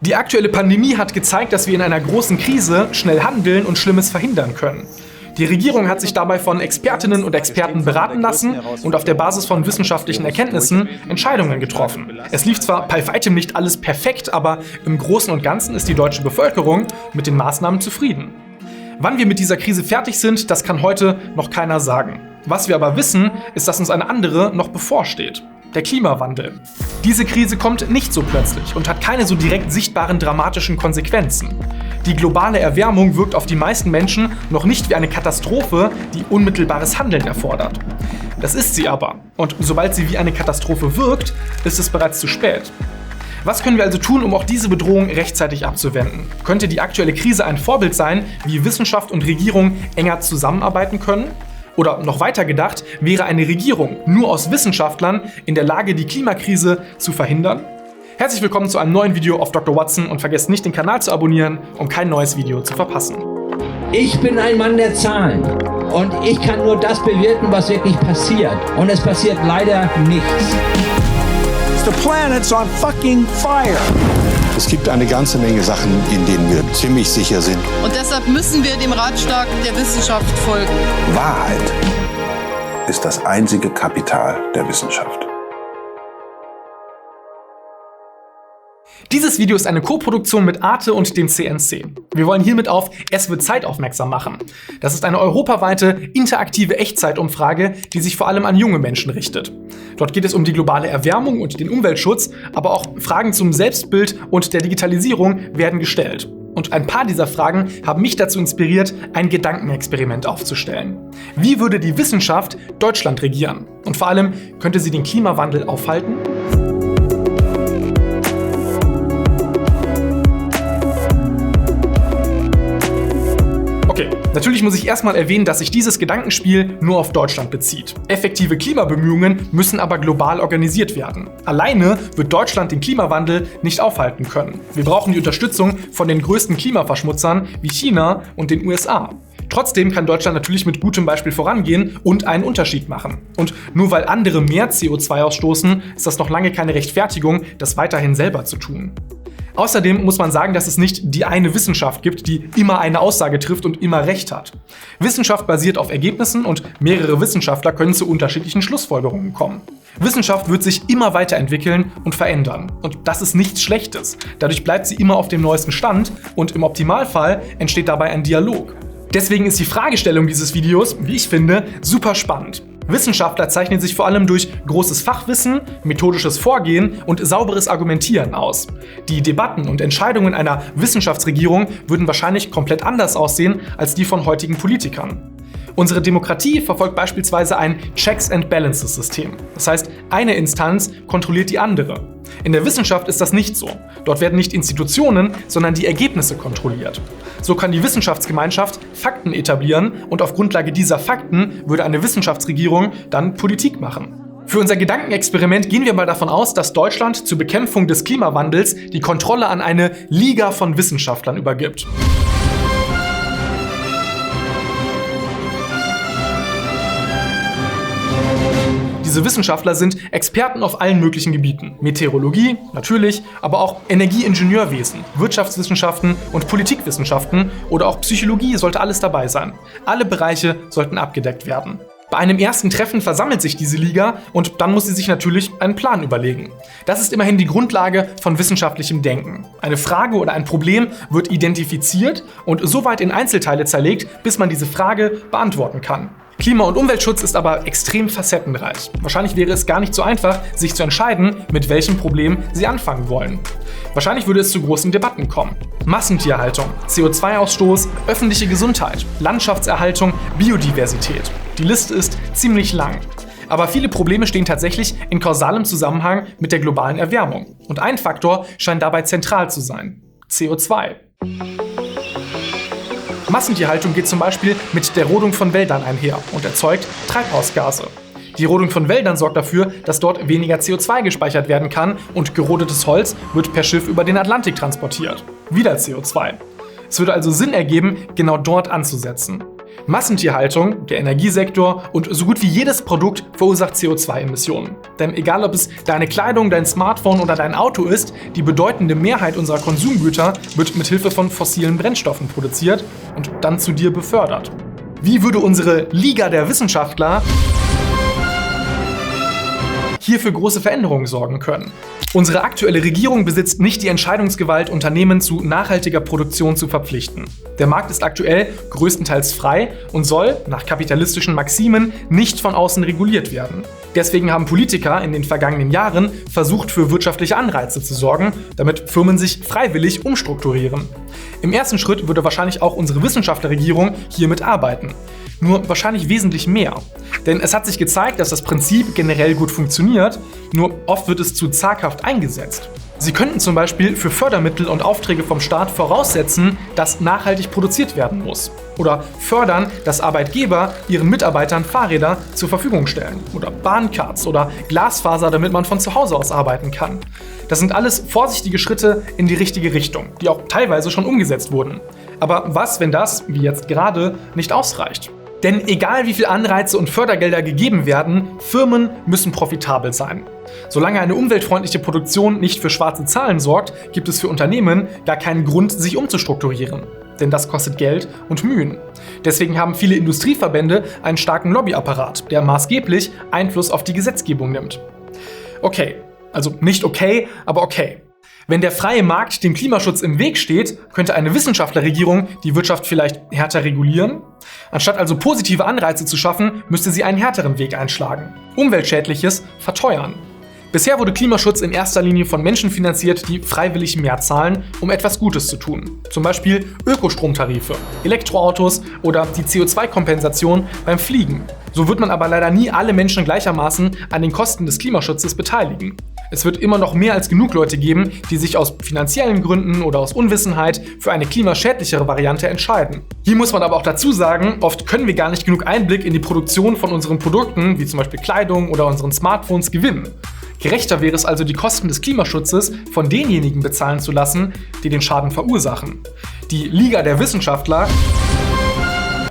Die aktuelle Pandemie hat gezeigt, dass wir in einer großen Krise schnell handeln und Schlimmes verhindern können. Die Regierung hat sich dabei von Expertinnen und Experten beraten lassen und auf der Basis von wissenschaftlichen Erkenntnissen Entscheidungen getroffen. Es lief zwar bei weitem nicht alles perfekt, aber im Großen und Ganzen ist die deutsche Bevölkerung mit den Maßnahmen zufrieden. Wann wir mit dieser Krise fertig sind, das kann heute noch keiner sagen. Was wir aber wissen, ist, dass uns eine andere noch bevorsteht: der Klimawandel. Diese Krise kommt nicht so plötzlich und hat keine so direkt sichtbaren dramatischen Konsequenzen. Die globale Erwärmung wirkt auf die meisten Menschen noch nicht wie eine Katastrophe, die unmittelbares Handeln erfordert. Das ist sie aber. Und sobald sie wie eine Katastrophe wirkt, ist es bereits zu spät. Was können wir also tun, um auch diese Bedrohung rechtzeitig abzuwenden? Könnte die aktuelle Krise ein Vorbild sein, wie Wissenschaft und Regierung enger zusammenarbeiten können? Oder noch weiter gedacht, wäre eine Regierung nur aus Wissenschaftlern in der Lage, die Klimakrise zu verhindern? Herzlich willkommen zu einem neuen Video auf Dr. Watson und vergesst nicht, den Kanal zu abonnieren, um kein neues Video zu verpassen. Ich bin ein Mann der Zahlen und ich kann nur das bewirken, was wirklich passiert. Und es passiert leider nichts. The planet's on fucking fire. Es gibt eine ganze Menge Sachen, in denen wir ziemlich sicher sind. Und deshalb müssen wir dem Ratschlag der Wissenschaft folgen. Wahrheit ist das einzige Kapital der Wissenschaft. Dieses Video ist eine Koproduktion mit Arte und dem CNC. Wir wollen hiermit auf Es wird Zeit aufmerksam machen. Das ist eine europaweite, interaktive Echtzeitumfrage, die sich vor allem an junge Menschen richtet. Dort geht es um die globale Erwärmung und den Umweltschutz, aber auch Fragen zum Selbstbild und der Digitalisierung werden gestellt. Und ein paar dieser Fragen haben mich dazu inspiriert, ein Gedankenexperiment aufzustellen. Wie würde die Wissenschaft Deutschland regieren? Und vor allem, könnte sie den Klimawandel aufhalten? Okay, natürlich muss ich erstmal erwähnen, dass sich dieses Gedankenspiel nur auf Deutschland bezieht. Effektive Klimabemühungen müssen aber global organisiert werden. Alleine wird Deutschland den Klimawandel nicht aufhalten können. Wir brauchen die Unterstützung von den größten Klimaverschmutzern wie China und den USA. Trotzdem kann Deutschland natürlich mit gutem Beispiel vorangehen und einen Unterschied machen. Und nur weil andere mehr CO2 ausstoßen, ist das noch lange keine Rechtfertigung, das weiterhin selber zu tun. Außerdem muss man sagen, dass es nicht die eine Wissenschaft gibt, die immer eine Aussage trifft und immer recht hat. Wissenschaft basiert auf Ergebnissen und mehrere Wissenschaftler können zu unterschiedlichen Schlussfolgerungen kommen. Wissenschaft wird sich immer weiterentwickeln und verändern. Und das ist nichts Schlechtes. Dadurch bleibt sie immer auf dem neuesten Stand und im Optimalfall entsteht dabei ein Dialog. Deswegen ist die Fragestellung dieses Videos, wie ich finde, super spannend. Wissenschaftler zeichnen sich vor allem durch großes Fachwissen, methodisches Vorgehen und sauberes Argumentieren aus. Die Debatten und Entscheidungen einer Wissenschaftsregierung würden wahrscheinlich komplett anders aussehen als die von heutigen Politikern. Unsere Demokratie verfolgt beispielsweise ein Checks-and-Balances-System. Das heißt, eine Instanz kontrolliert die andere. In der Wissenschaft ist das nicht so. Dort werden nicht Institutionen, sondern die Ergebnisse kontrolliert. So kann die Wissenschaftsgemeinschaft Fakten etablieren und auf Grundlage dieser Fakten würde eine Wissenschaftsregierung dann Politik machen. Für unser Gedankenexperiment gehen wir mal davon aus, dass Deutschland zur Bekämpfung des Klimawandels die Kontrolle an eine Liga von Wissenschaftlern übergibt. Diese Wissenschaftler sind Experten auf allen möglichen Gebieten. Meteorologie, natürlich, aber auch Energieingenieurwesen, Wirtschaftswissenschaften und Politikwissenschaften oder auch Psychologie sollte alles dabei sein. Alle Bereiche sollten abgedeckt werden. Bei einem ersten Treffen versammelt sich diese Liga und dann muss sie sich natürlich einen Plan überlegen. Das ist immerhin die Grundlage von wissenschaftlichem Denken. Eine Frage oder ein Problem wird identifiziert und so weit in Einzelteile zerlegt, bis man diese Frage beantworten kann. Klima- und Umweltschutz ist aber extrem facettenreich. Wahrscheinlich wäre es gar nicht so einfach, sich zu entscheiden, mit welchem Problem Sie anfangen wollen. Wahrscheinlich würde es zu großen Debatten kommen. Massentierhaltung, CO2-Ausstoß, öffentliche Gesundheit, Landschaftserhaltung, Biodiversität. Die Liste ist ziemlich lang. Aber viele Probleme stehen tatsächlich in kausalem Zusammenhang mit der globalen Erwärmung. Und ein Faktor scheint dabei zentral zu sein: CO2. Massentierhaltung geht zum Beispiel mit der Rodung von Wäldern einher und erzeugt Treibhausgase. Die Rodung von Wäldern sorgt dafür, dass dort weniger CO2 gespeichert werden kann und gerodetes Holz wird per Schiff über den Atlantik transportiert. Wieder CO2. Es würde also Sinn ergeben, genau dort anzusetzen. Massentierhaltung, der Energiesektor und so gut wie jedes Produkt verursacht CO2-Emissionen. Denn egal ob es deine Kleidung, dein Smartphone oder dein Auto ist, die bedeutende Mehrheit unserer Konsumgüter wird mit Hilfe von fossilen Brennstoffen produziert und dann zu dir befördert. Wie würde unsere Liga der Wissenschaftler hier für große Veränderungen sorgen können? Unsere aktuelle Regierung besitzt nicht die Entscheidungsgewalt, Unternehmen zu nachhaltiger Produktion zu verpflichten. Der Markt ist aktuell größtenteils frei und soll, nach kapitalistischen Maximen, nicht von außen reguliert werden. Deswegen haben Politiker in den vergangenen Jahren versucht, für wirtschaftliche Anreize zu sorgen, damit Firmen sich freiwillig umstrukturieren. Im ersten Schritt würde wahrscheinlich auch unsere Wissenschaftlerregierung hier mitarbeiten. Nur wahrscheinlich wesentlich mehr. Denn es hat sich gezeigt, dass das Prinzip generell gut funktioniert, nur oft wird es zu zaghaft eingesetzt. Sie könnten zum Beispiel für Fördermittel und Aufträge vom Staat voraussetzen, dass nachhaltig produziert werden muss. Oder fördern, dass Arbeitgeber ihren Mitarbeitern Fahrräder zur Verfügung stellen. Oder Bahncards oder Glasfaser, damit man von zu Hause aus arbeiten kann. Das sind alles vorsichtige Schritte in die richtige Richtung, die auch teilweise schon umgesetzt wurden. Aber was, wenn das, wie jetzt gerade, nicht ausreicht? Denn egal wie viel Anreize und Fördergelder gegeben werden, Firmen müssen profitabel sein. Solange eine umweltfreundliche Produktion nicht für schwarze Zahlen sorgt, gibt es für Unternehmen gar keinen Grund, sich umzustrukturieren. Denn das kostet Geld und Mühen. Deswegen haben viele Industrieverbände einen starken Lobbyapparat, der maßgeblich Einfluss auf die Gesetzgebung nimmt. Okay, also nicht okay, aber okay. Wenn der freie Markt dem Klimaschutz im Weg steht, könnte eine Wissenschaftlerregierung die Wirtschaft vielleicht härter regulieren? Anstatt also positive Anreize zu schaffen, müsste sie einen härteren Weg einschlagen. Umweltschädliches verteuern. Bisher wurde Klimaschutz in erster Linie von Menschen finanziert, die freiwillig mehr zahlen, um etwas Gutes zu tun. Zum Beispiel Ökostromtarife, Elektroautos oder die CO2-Kompensation beim Fliegen. So wird man aber leider nie alle Menschen gleichermaßen an den Kosten des Klimaschutzes beteiligen. Es wird immer noch mehr als genug Leute geben, die sich aus finanziellen Gründen oder aus Unwissenheit für eine klimaschädlichere Variante entscheiden. Hier muss man aber auch dazu sagen, oft können wir gar nicht genug Einblick in die Produktion von unseren Produkten, wie zum Beispiel Kleidung oder unseren Smartphones, gewinnen. Gerechter wäre es also, die Kosten des Klimaschutzes von denjenigen bezahlen zu lassen, die den Schaden verursachen. Die Liga der Wissenschaftler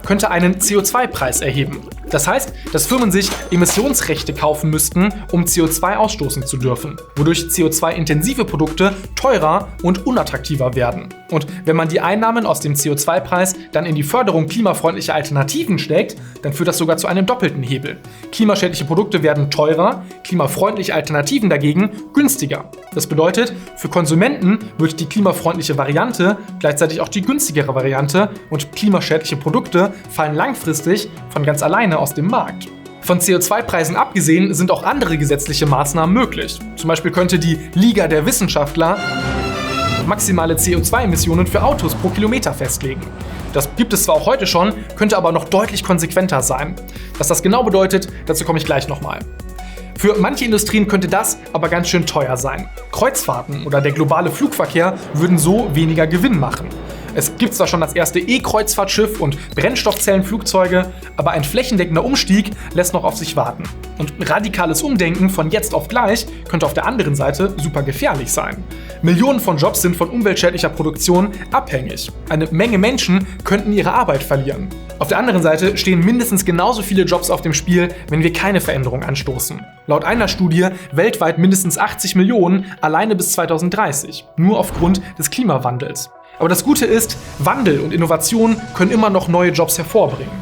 könnte einen CO2-Preis erheben. Das heißt, dass Firmen sich Emissionsrechte kaufen müssten, um CO2 ausstoßen zu dürfen, wodurch CO2-intensive Produkte teurer und unattraktiver werden. Und wenn man die Einnahmen aus dem CO2-Preis dann in die Förderung klimafreundlicher Alternativen steckt, dann führt das sogar zu einem doppelten Hebel. Klimaschädliche Produkte werden teurer, klimafreundliche Alternativen dagegen günstiger. Das bedeutet, für Konsumenten wird die klimafreundliche Variante gleichzeitig auch die günstigere Variante und klimaschädliche Produkte fallen langfristig von ganz alleine aus dem Markt. Von CO2-Preisen abgesehen sind auch andere gesetzliche Maßnahmen möglich. Zum Beispiel könnte die Liga der Wissenschaftler maximale CO2-Emissionen für Autos pro Kilometer festlegen. Das gibt es zwar auch heute schon, könnte aber noch deutlich konsequenter sein. Was das genau bedeutet, dazu komme ich gleich nochmal. Für manche Industrien könnte das aber ganz schön teuer sein. Kreuzfahrten oder der globale Flugverkehr würden so weniger Gewinn machen. Es gibt zwar schon das erste E-Kreuzfahrtschiff und Brennstoffzellenflugzeuge, aber ein flächendeckender Umstieg lässt noch auf sich warten. Und radikales Umdenken von jetzt auf gleich könnte auf der anderen Seite super gefährlich sein. Millionen von Jobs sind von umweltschädlicher Produktion abhängig. Eine Menge Menschen könnten ihre Arbeit verlieren. Auf der anderen Seite stehen mindestens genauso viele Jobs auf dem Spiel, wenn wir keine Veränderung anstoßen. Laut einer Studie weltweit mindestens 80 Millionen alleine bis 2030, nur aufgrund des Klimawandels. Aber das Gute ist, Wandel und Innovation können immer noch neue Jobs hervorbringen.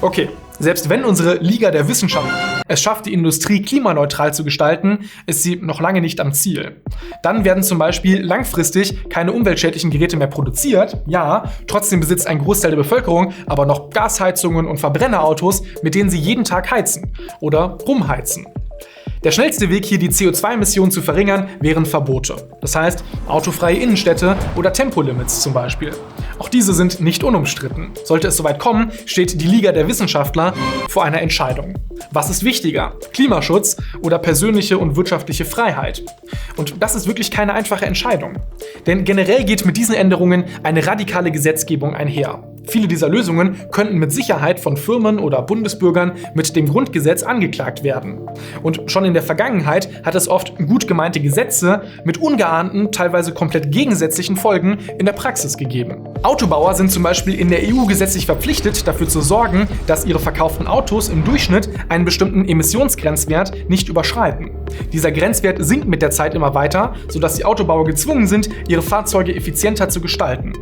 Okay, selbst wenn unsere Liga der Wissenschaft es schafft, die Industrie klimaneutral zu gestalten, ist sie noch lange nicht am Ziel. Dann werden zum Beispiel langfristig keine umweltschädlichen Geräte mehr produziert. Ja, trotzdem besitzt ein Großteil der Bevölkerung aber noch Gasheizungen und Verbrennerautos, mit denen sie jeden Tag heizen oder rumheizen. Der schnellste Weg, hier die CO2-Emissionen zu verringern, wären Verbote. Das heißt, autofreie Innenstädte oder Tempolimits zum Beispiel. Auch diese sind nicht unumstritten. Sollte es soweit kommen, steht die Liga der Wissenschaftler vor einer Entscheidung. Was ist wichtiger? Klimaschutz oder persönliche und wirtschaftliche Freiheit? Und das ist wirklich keine einfache Entscheidung. Denn generell geht mit diesen Änderungen eine radikale Gesetzgebung einher. Viele dieser Lösungen könnten mit Sicherheit von Firmen oder Bundesbürgern mit dem Grundgesetz angeklagt werden. Und schon in der Vergangenheit hat es oft gut gemeinte Gesetze mit ungeahnten, teilweise komplett gegensätzlichen Folgen in der Praxis gegeben. Autobauer sind zum Beispiel in der EU gesetzlich verpflichtet, dafür zu sorgen, dass ihre verkauften Autos im Durchschnitt einen bestimmten Emissionsgrenzwert nicht überschreiten. Dieser Grenzwert sinkt mit der Zeit immer weiter, sodass die Autobauer gezwungen sind, ihre Fahrzeuge effizienter zu gestalten.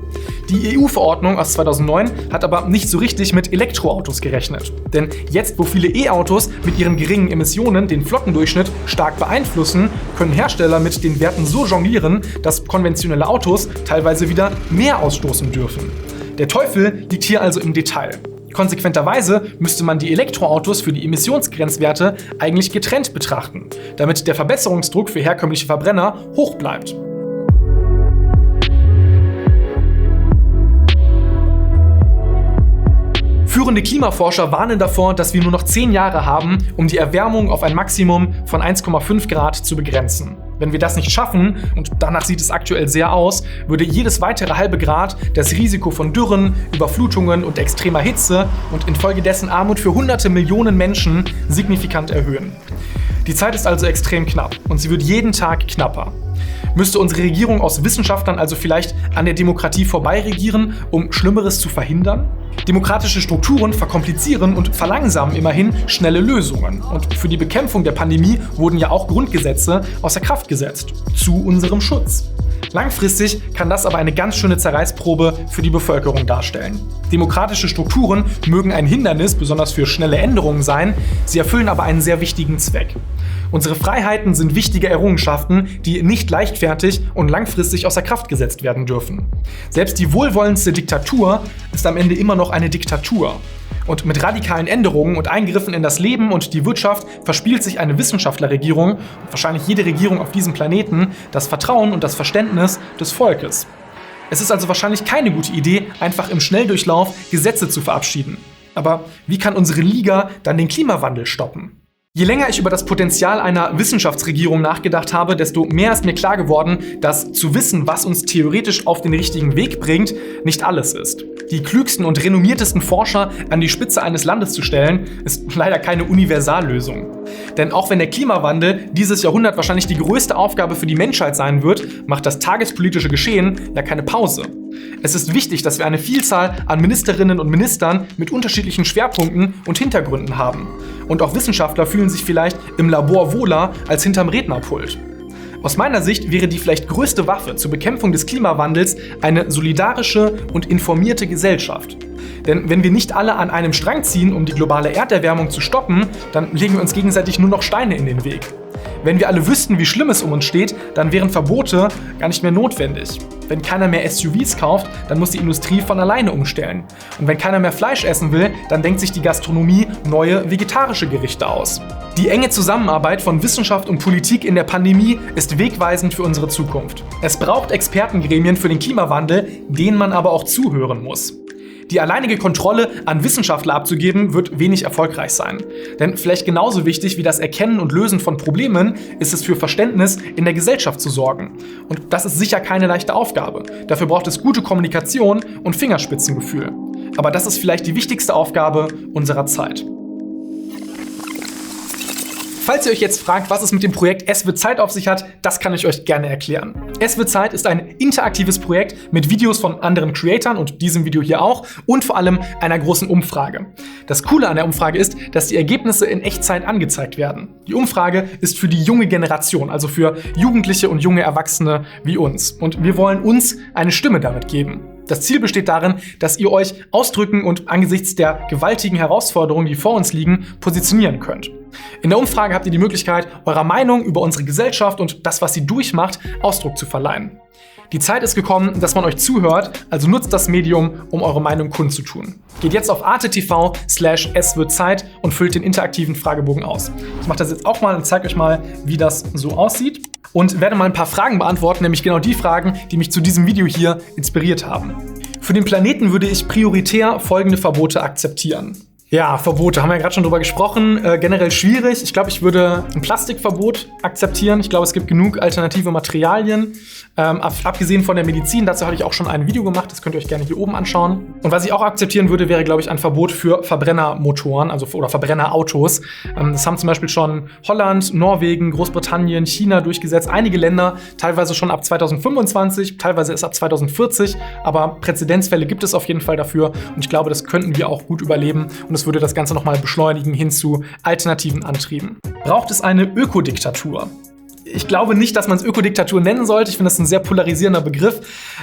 Die EU-Verordnung aus 2009 hat aber nicht so richtig mit Elektroautos gerechnet. Denn jetzt, wo viele E-Autos mit ihren geringen Emissionen den Flottendurchschnitt stark beeinflussen, können Hersteller mit den Werten so jonglieren, dass konventionelle Autos teilweise wieder mehr ausstoßen dürfen. Der Teufel liegt hier also im Detail. Konsequenterweise müsste man die Elektroautos für die Emissionsgrenzwerte eigentlich getrennt betrachten, damit der Verbesserungsdruck für herkömmliche Verbrenner hoch bleibt. Führende Klimaforscher warnen davor, dass wir nur noch 10 Jahre haben, um die Erwärmung auf ein Maximum von 1,5 Grad zu begrenzen. Wenn wir das nicht schaffen, und danach sieht es aktuell sehr aus, würde jedes weitere halbe Grad das Risiko von Dürren, Überflutungen und extremer Hitze und infolgedessen Armut für hunderte Millionen Menschen signifikant erhöhen. Die Zeit ist also extrem knapp und sie wird jeden Tag knapper. Müsste unsere Regierung aus Wissenschaftlern also vielleicht an der Demokratie vorbei regieren, um Schlimmeres zu verhindern? Demokratische Strukturen verkomplizieren und verlangsamen immerhin schnelle Lösungen. Und für die Bekämpfung der Pandemie wurden ja auch Grundgesetze außer Kraft gesetzt. Zu unserem Schutz. Langfristig kann das aber eine ganz schöne Zerreißprobe für die Bevölkerung darstellen. Demokratische Strukturen mögen ein Hindernis, besonders für schnelle Änderungen sein, sie erfüllen aber einen sehr wichtigen Zweck. Unsere Freiheiten sind wichtige Errungenschaften, die nicht leichtfertig und langfristig außer Kraft gesetzt werden dürfen. Selbst die wohlwollendste Diktatur ist am Ende immer noch eine Diktatur. Und mit radikalen Änderungen und Eingriffen in das Leben und die Wirtschaft verspielt sich eine Wissenschaftlerregierung, und wahrscheinlich jede Regierung auf diesem Planeten, das Vertrauen und das Verständnis des Volkes. Es ist also wahrscheinlich keine gute Idee, einfach im Schnelldurchlauf Gesetze zu verabschieden. Aber wie kann unsere Liga dann den Klimawandel stoppen? Je länger ich über das Potenzial einer Wissenschaftsregierung nachgedacht habe, desto mehr ist mir klar geworden, dass zu wissen, was uns theoretisch auf den richtigen Weg bringt, nicht alles ist. Die klügsten und renommiertesten Forscher an die Spitze eines Landes zu stellen, ist leider keine Universallösung. Denn auch wenn der Klimawandel dieses Jahrhundert wahrscheinlich die größte Aufgabe für die Menschheit sein wird, macht das tagespolitische Geschehen ja keine Pause. Es ist wichtig, dass wir eine Vielzahl an Ministerinnen und Ministern mit unterschiedlichen Schwerpunkten und Hintergründen haben. Und auch Wissenschaftler fühlen sich vielleicht im Labor wohler als hinterm Rednerpult. Aus meiner Sicht wäre die vielleicht größte Waffe zur Bekämpfung des Klimawandels eine solidarische und informierte Gesellschaft. Denn wenn wir nicht alle an einem Strang ziehen, um die globale Erderwärmung zu stoppen, dann legen wir uns gegenseitig nur noch Steine in den Weg. Wenn wir alle wüssten, wie schlimm es um uns steht, dann wären Verbote gar nicht mehr notwendig. Wenn keiner mehr SUVs kauft, dann muss die Industrie von alleine umstellen. Und wenn keiner mehr Fleisch essen will, dann denkt sich die Gastronomie neue vegetarische Gerichte aus. Die enge Zusammenarbeit von Wissenschaft und Politik in der Pandemie ist wegweisend für unsere Zukunft. Es braucht Expertengremien für den Klimawandel, denen man aber auch zuhören muss. Die alleinige Kontrolle an Wissenschaftler abzugeben, wird wenig erfolgreich sein. Denn vielleicht genauso wichtig wie das Erkennen und Lösen von Problemen ist es für Verständnis in der Gesellschaft zu sorgen. Und das ist sicher keine leichte Aufgabe. Dafür braucht es gute Kommunikation und Fingerspitzengefühl. Aber das ist vielleicht die wichtigste Aufgabe unserer Zeit. Falls ihr euch jetzt fragt, was es mit dem Projekt Es wird Zeit auf sich hat, das kann ich euch gerne erklären. Es wird Zeit ist ein interaktives Projekt mit Videos von anderen Creatoren und diesem Video hier auch und vor allem einer großen Umfrage. Das Coole an der Umfrage ist, dass die Ergebnisse in Echtzeit angezeigt werden. Die Umfrage ist für die junge Generation, also für Jugendliche und junge Erwachsene wie uns. Und wir wollen uns eine Stimme damit geben. Das Ziel besteht darin, dass ihr euch ausdrücken und angesichts der gewaltigen Herausforderungen, die vor uns liegen, positionieren könnt. In der Umfrage habt ihr die Möglichkeit, eurer Meinung über unsere Gesellschaft und das, was sie durchmacht, Ausdruck zu verleihen. Die Zeit ist gekommen, dass man euch zuhört, also nutzt das Medium, um eure Meinung kundzutun. Geht jetzt auf arte.tv/eswirdzeit und füllt den interaktiven Fragebogen aus. Ich mache das jetzt auch mal und zeige euch mal, wie das so aussieht. Und werde mal ein paar Fragen beantworten, nämlich genau die Fragen, die mich zu diesem Video hier inspiriert haben. Für den Planeten würde ich prioritär folgende Verbote akzeptieren. Ja, Verbote, haben wir ja gerade schon drüber gesprochen. Generell schwierig. Ich glaube, ich würde ein Plastikverbot akzeptieren. Ich glaube, es gibt genug alternative Materialien. Abgesehen von der Medizin, dazu hatte ich auch schon ein Video gemacht, das könnt ihr euch gerne hier oben anschauen. Und was ich auch akzeptieren würde, wäre, glaube ich, ein Verbot für Verbrennermotoren, oder Verbrennerautos. Das haben zum Beispiel schon Holland, Norwegen, Großbritannien, China durchgesetzt. Einige Länder, teilweise schon ab 2025, teilweise erst ab 2040. Aber Präzedenzfälle gibt es auf jeden Fall dafür. Und ich glaube, das könnten wir auch gut überleben. Und es würde das Ganze nochmal beschleunigen hin zu alternativen Antrieben. Braucht es eine Ökodiktatur? Ich glaube nicht, dass man es Ökodiktatur nennen sollte. Ich finde, das ist ein sehr polarisierender Begriff.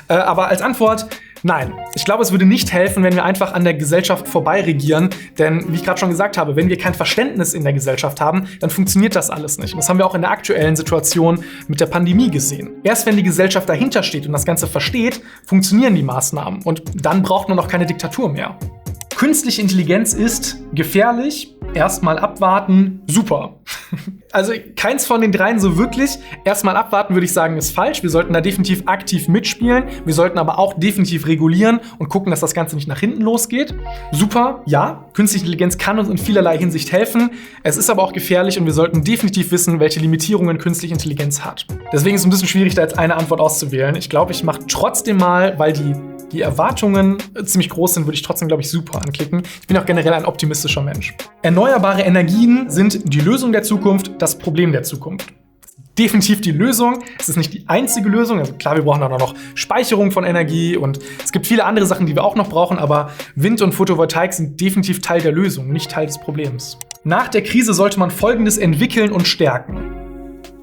Aber als Antwort, nein. Ich glaube, es würde nicht helfen, wenn wir einfach an der Gesellschaft vorbei regieren. Denn, wie ich gerade schon gesagt habe, wenn wir kein Verständnis in der Gesellschaft haben, dann funktioniert das alles nicht. Und das haben wir auch in der aktuellen Situation mit der Pandemie gesehen. Erst wenn die Gesellschaft dahinter steht und das Ganze versteht, funktionieren die Maßnahmen. Und dann braucht man auch keine Diktatur mehr. Künstliche Intelligenz ist gefährlich. Erstmal abwarten, super. Also keins von den dreien so wirklich. Erstmal abwarten, würde ich sagen, ist falsch. Wir sollten da definitiv aktiv mitspielen. Wir sollten aber auch definitiv regulieren und gucken, dass das Ganze nicht nach hinten losgeht. Super, ja. Künstliche Intelligenz kann uns in vielerlei Hinsicht helfen. Es ist aber auch gefährlich und wir sollten definitiv wissen, welche Limitierungen künstliche Intelligenz hat. Deswegen ist es ein bisschen schwierig, da jetzt eine Antwort auszuwählen. Ich glaube, ich mache trotzdem mal, weil die Erwartungen ziemlich groß sind, würde ich trotzdem, glaube ich, super anklicken. Ich bin auch generell ein optimistischer Mensch. Erneuerbare Energien sind die Lösung der Zukunft, das Problem der Zukunft. Definitiv die Lösung. Es ist nicht die einzige Lösung. Also klar, wir brauchen auch noch Speicherung von Energie und es gibt viele andere Sachen, die wir auch noch brauchen, aber Wind und Photovoltaik sind definitiv Teil der Lösung, nicht Teil des Problems. Nach der Krise sollte man Folgendes entwickeln und stärken.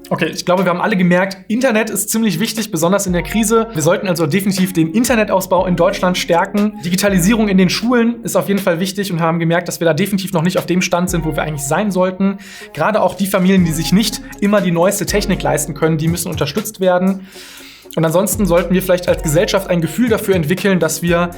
Okay, ich glaube, wir haben alle gemerkt, Internet ist ziemlich wichtig, besonders in der Krise. Wir sollten also definitiv den Internetausbau in Deutschland stärken. Digitalisierung in den Schulen ist auf jeden Fall wichtig und haben gemerkt, dass wir da definitiv noch nicht auf dem Stand sind, wo wir eigentlich sein sollten. Gerade auch die Familien, die sich nicht immer die neueste Technik leisten können, die müssen unterstützt werden. Und ansonsten sollten wir vielleicht als Gesellschaft ein Gefühl dafür entwickeln, dass wir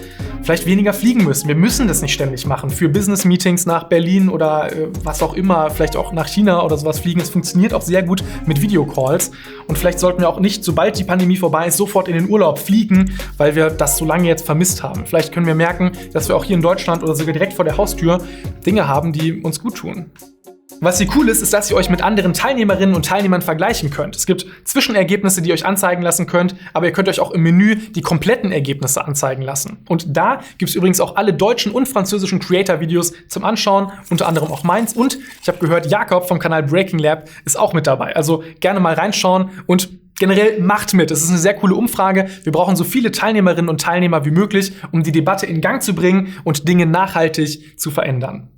vielleicht weniger fliegen müssen. Wir müssen das nicht ständig machen. Für Business-Meetings nach Berlin oder was auch immer, vielleicht auch nach China oder sowas fliegen. Es funktioniert auch sehr gut mit Videocalls. Und vielleicht sollten wir auch nicht, sobald die Pandemie vorbei ist, sofort in den Urlaub fliegen, weil wir das so lange jetzt vermisst haben. Vielleicht können wir merken, dass wir auch hier in Deutschland oder sogar direkt vor der Haustür Dinge haben, die uns gut tun. Was hier cool ist, ist, dass ihr euch mit anderen Teilnehmerinnen und Teilnehmern vergleichen könnt. Es gibt Zwischenergebnisse, die ihr euch anzeigen lassen könnt, aber ihr könnt euch auch im Menü die kompletten Ergebnisse anzeigen lassen. Und da gibt es übrigens auch alle deutschen und französischen Creator-Videos zum Anschauen, unter anderem auch meins. Und ich habe gehört, Jakob vom Kanal Breaking Lab ist auch mit dabei. Also gerne mal reinschauen und generell macht mit. Es ist eine sehr coole Umfrage. Wir brauchen so viele Teilnehmerinnen und Teilnehmer wie möglich, um die Debatte in Gang zu bringen und Dinge nachhaltig zu verändern.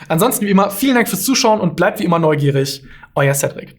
Ansonsten wie immer, vielen Dank fürs Zuschauen und bleibt wie immer neugierig. Euer Cedric.